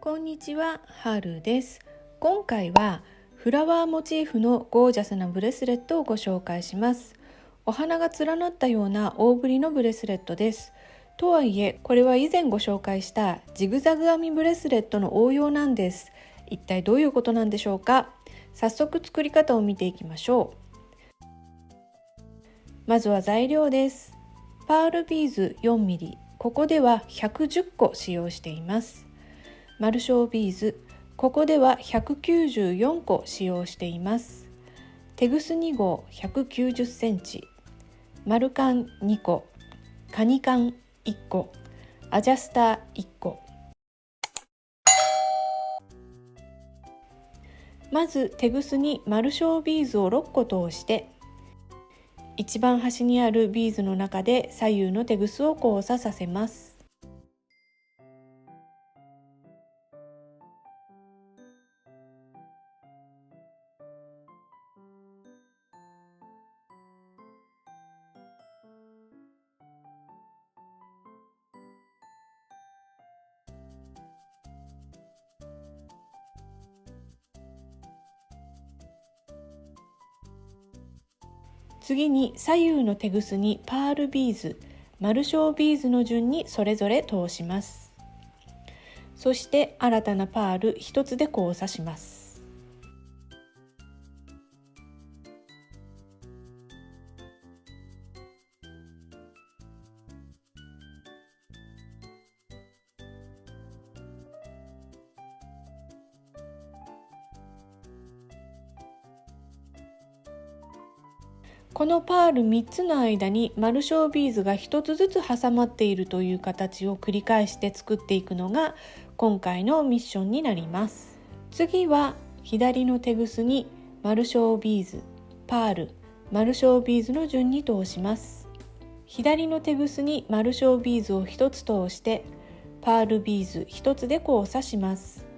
こんにちは、はるです。今回はフラワーモチーフのゴージャスなブレスレットをご紹介します。お花が連なったような大ぶりのブレスレットです。とはいえ、これは以前ご紹介したジグザグ編みブレスレットの応用なんです。一体どういうことなんでしょうか。早速作り方を見ていきましょう。まずは材料です。パールビーズ 4mm、ここでは110個使用しています。マルショービーズ、ここでは194個使用しています。テグス2号190センチ、マルカン2個、カニカン1個、アジャスター1個。まずテグスにマルショービーズを6個通して、一番端にあるビーズの中で左右のテグスを交差させます。次に左右のテグスにパールビーズ、マルショービーズの順にそれぞれ通します。そして新たなパール1つで交差します。このパール3つの間にマルショービーズが1つずつ挟まっているという形を繰り返して作っていくのが今回のミッションになります。次は左のテグスにマルショービーズ、パール、マルショービーズの順に通します。左のテグスにマルショービーズを1つ通してパールビーズ1つで交差します。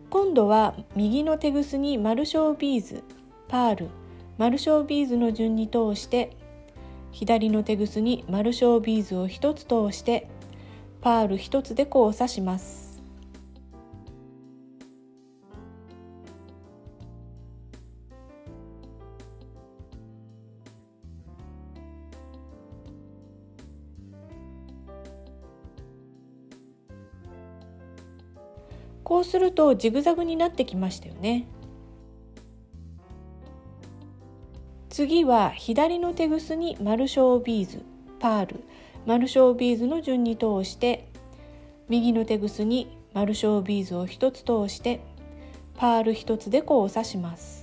今度は右のテグスにマルショービーズ、パール、マルショービーズの順に通して左のテグスにマルショービーズを1つ通してパール1つで交差します。こうするとジグザグになってきましたよね。次は左のテグスにマルショービーズ、パール、マルショービーズの順に通して右のテグスにマルショービーズを1つ通してパール1つで交差します。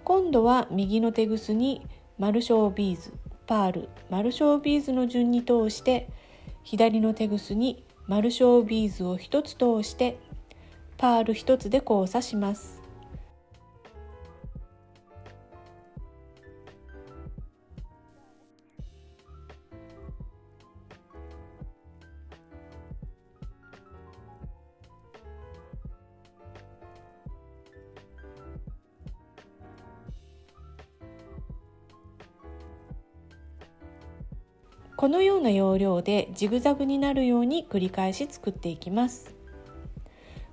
今度は右のテグスにマルショービーズ、パール、マルショービーズの順に通して左のテグスにマルショービーズを1つ通してパール1つで交差します。このような要領でジグザグになるように繰り返し作っていきます。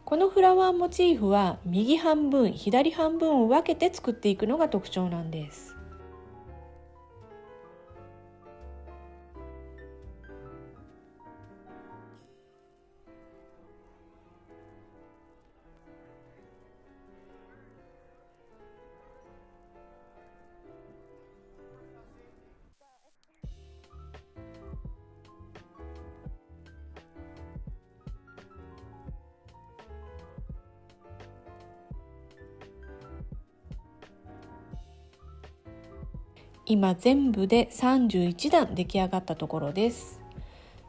このフラワーモチーフは右半分、左半分を分けて作っていくのが特徴なんです。今全部で31段出来上がったところです。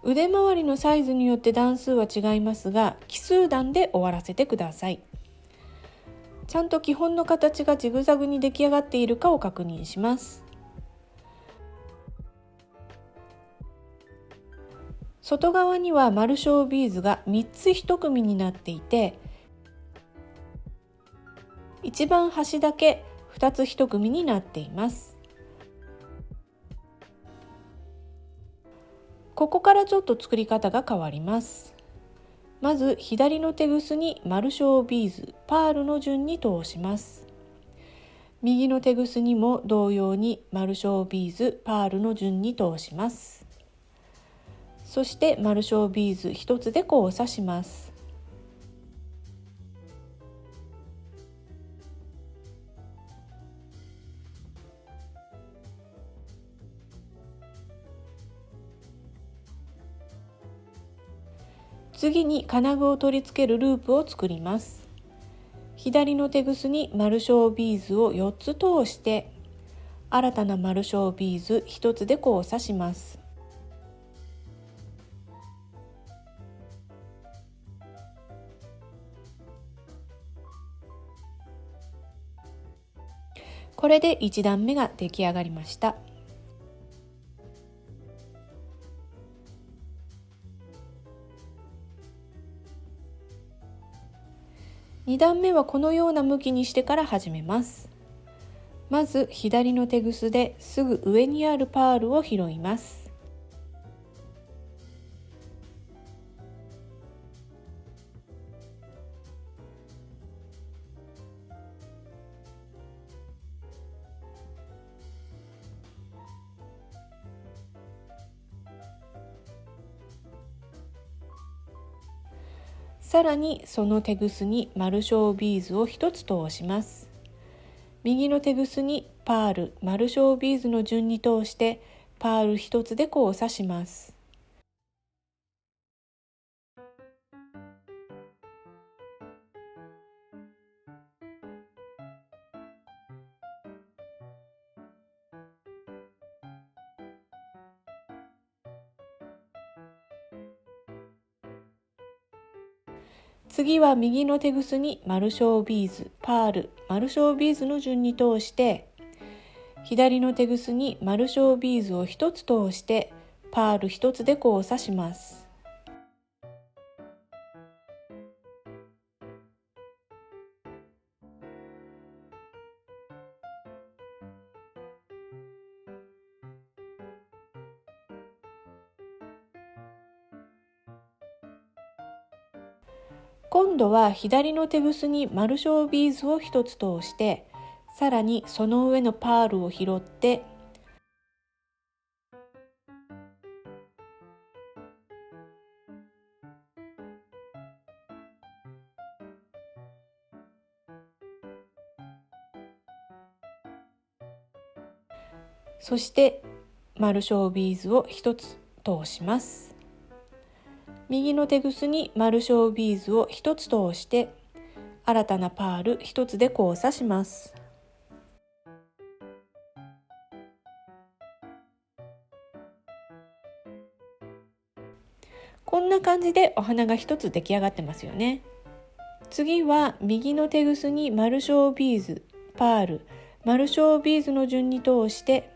腕周りのサイズによって段数は違いますが、奇数段で終わらせてください。ちゃんと基本の形がジグザグに出来上がっているかを確認します。外側には丸小ビーズが3つ1組になっていて、一番端だけ2つ1組になっています。ここからちょっと作り方が変わります。まず左のテグスに丸小ビーズ、パールの順に通します。右のテグスにも同様に丸小ビーズ、パールの順に通します。そして丸小ビーズ1つで交差します。次に金具を取り付けるループを作ります。左のテグスに丸小ビーズを4つ通して、新たな丸小ビーズ1つで交差します。これで1段目が出来上がりました。2段目はこのような向きにしてから始めます。まず左のテグスですぐ上にあるパールを拾います。さらにそのテグスに丸小ビーズを1つ通します。右のテグスにパール、丸小ビーズの順に通してパール1つで交差します。次は右のテグスに丸小ビーズ、パール、丸小ビーズの順に通して、左のテグスに丸小ビーズを1つ通してパール1つで交差します。今度は左のテグスに丸小ビーズを1つ通して、さらにその上のパールを拾って、そして丸小ビーズを1つ通します。右のテグスに丸小ビーズを1つ通して新たなパール1つで交差します。こんな感じでお花が1つ出来上がってますよね。次は右のテグスに丸小ビーズ、パール、丸小ビーズの順に通して、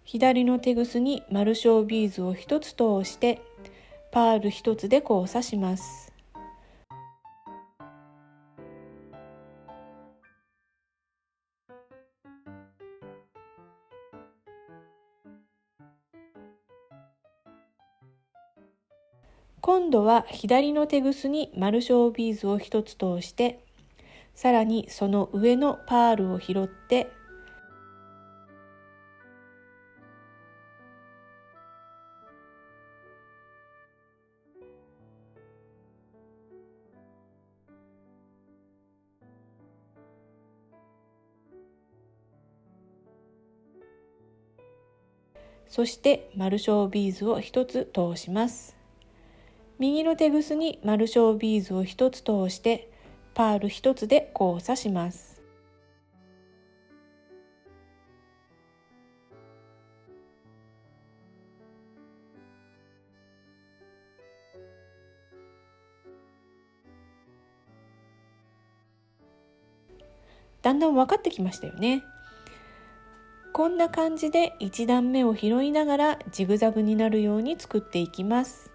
左のテグスに丸小ビーズを1つ通してパール1つで交差します。今度は左のテグスに丸小ビーズを1つ通して、さらにその上のパールを拾って、そして丸小ビーズを1つ通します。右のテグスに丸小ビーズを1つ通してパール1つで交差します。だんだん分かってきましたよね。こんな感じで1段目を拾いながらジグザグになるように作っていきます。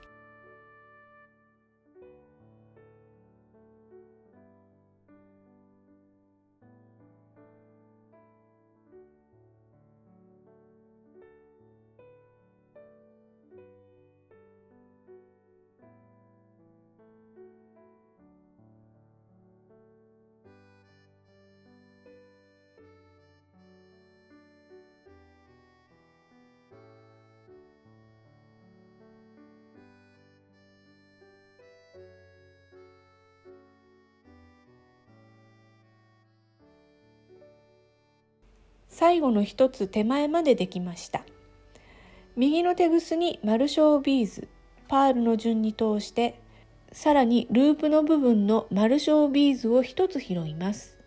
最後の一つ手前までできました。右のテグスに丸小ビーズ、パールの順に通して、さらにループの部分の丸小ビーズを一つ拾います。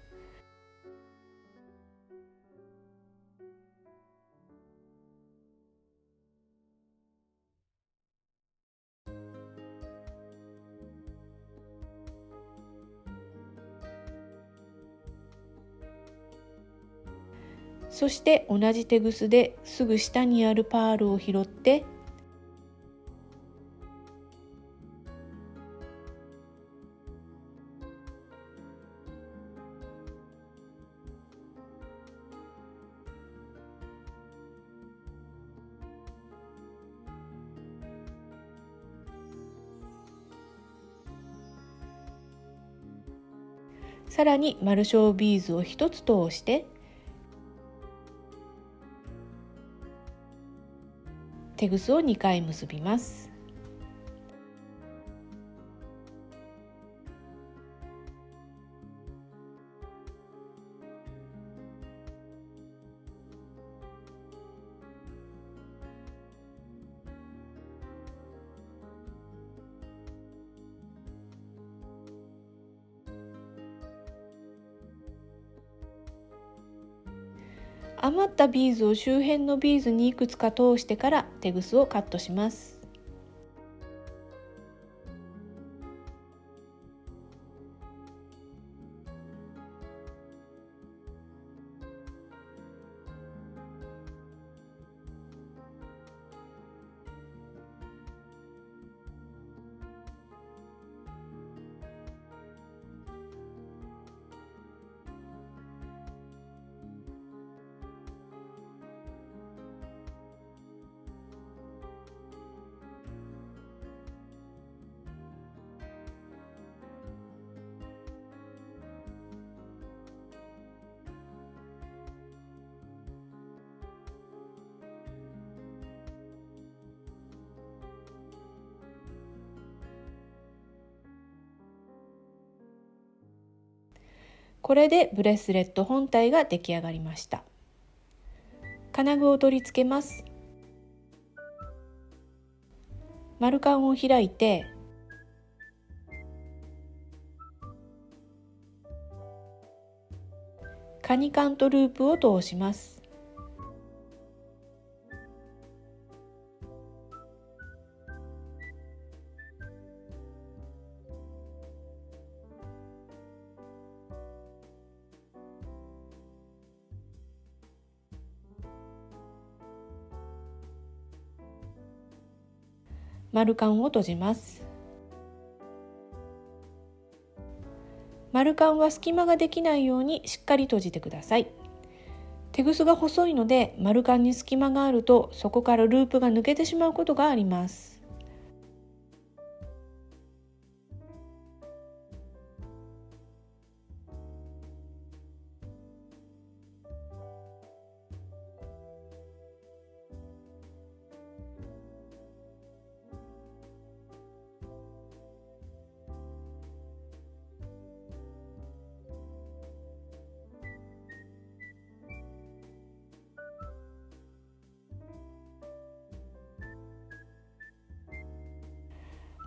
そして同じテグスですぐ下にあるパールを拾って、さらに丸小ビーズを一つ通して、テグスを2回結びます。余ったビーズを周辺のビーズにいくつか通してからテグスをカットします。これでブレスレット本体が出来上がりました。金具を取り付けます。丸カンを開いて、カニカンとループを通します。丸カンを閉じます。丸カンは隙間ができないようにしっかり閉じてください。テグスが細いので丸カンに隙間があるとそこからループが抜けてしまうことがあります。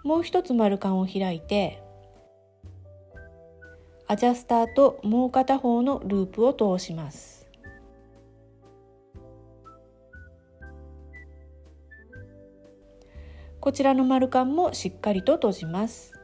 もう一つ丸カンを開いて、アジャスターともう片方のループを通します。こちらの丸カンもしっかりと閉じます。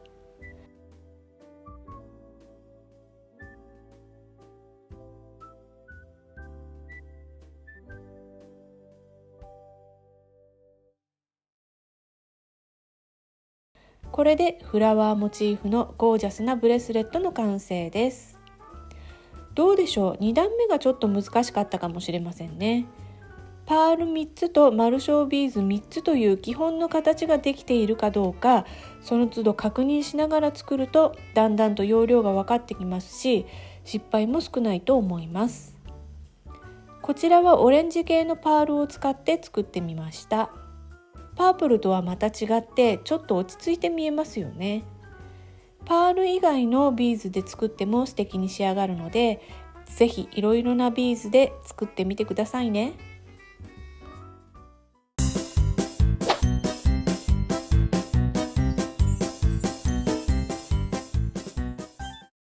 これでフラワーモチーフのゴージャスなブレスレットの完成です。どうでしょう、2段目がちょっと難しかったかもしれませんね。パール3つとマルショービーズ3つという基本の形ができているかどうか、その都度確認しながら作るとだんだんと要領が分かってきますし、失敗も少ないと思います。こちらはオレンジ系のパールを使って作ってみました。パープルとはまた違ってちょっと落ち着いて見えますよね。パール以外のビーズで作っても素敵に仕上がるので、ぜひいろいろなビーズで作ってみてくださいね。